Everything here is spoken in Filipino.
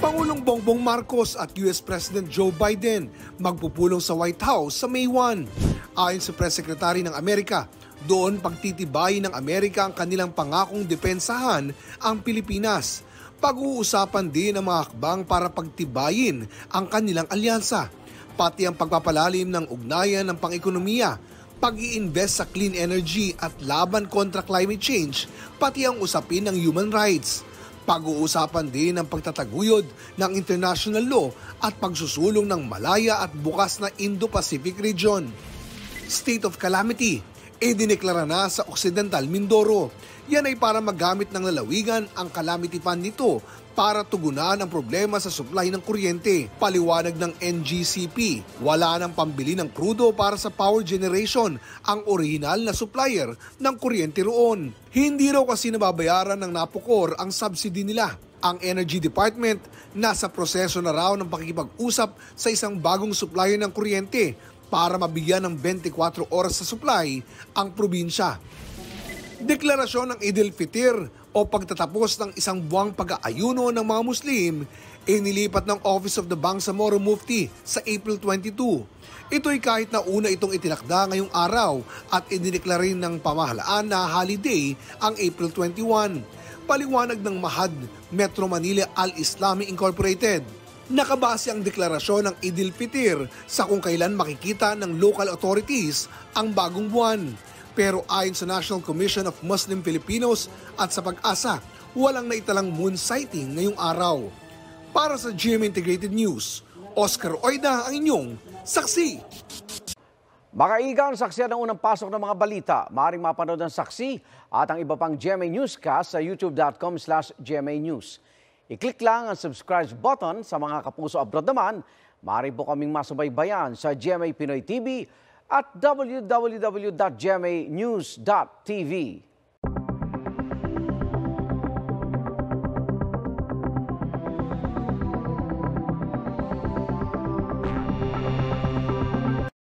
Pangulong Bongbong Marcos at US President Joe Biden magpupulong sa White House sa May 1. Ayon sa Press Secretary ng Amerika, doon pagtitibayin ng Amerika ang kanilang pangakong depensahan ang Pilipinas. Pag-uusapan din ang mga hakbang para pagtibayin ang kanilang alyansa, pati ang pagpapalalim ng ugnayan ng pang-ekonomiya, pag-i-invest sa clean energy at laban kontra climate change, pati ang usapin ng human rights. Pag-uusapan din ang pagtataguyod ng international law at pagsusulong ng malaya at bukas na Indo-Pacific region. State of calamity, idineklara na sa Occidental Mindoro. Yan ay para magamit ng lalawigan ang calamity fund nito para tugunan ang problema sa supply ng kuryente. Paliwanag ng NGCP, wala nang pambili ng krudo para sa power generation ang orihinal na supplier ng kuryente roon. Hindi raw kasi nababayaran ng Napocor ang subsidy nila. Ang Energy Department nasa proseso na raw ng pakikipag-usap sa isang bagong supplier ng kuryente para mabigyan ng 24 oras sa supply ang probinsya. Deklarasyon ng Eid al-Fitr o pagtatapos ng isang buwang pag-aayuno ng mga Muslim inilipat ng Office of the Bangsamoro Mufti sa April 22. Ito'y kahit na una itong itinakda ngayong araw at idineklara rin ng pamahalaan na holiday ang April 21. Paliwanag ng Mahad Metro Manila Al-Islami Incorporated. Nakabase ang deklarasyon ng Eid al-Fitr sa kung kailan makikita ng local authorities ang bagong buwan. Pero ayon sa National Commission of Muslim Filipinos at sa Pag-asa, walang naitalang moon sighting ngayong araw. Para sa GMA Integrated News, Oscar Oida ang inyong saksi. Makaigang saksiyan ng unang pasok ng mga balita. Maaaring mapanood ang saksi at ang iba pang GMA Newscast sa youtube.com/GMA News. I-click lang ang subscribe button sa mga kapuso abroad naman. Maaari po kaming masubaybayan sa GMA Pinoy TV at www.gmanews.tv.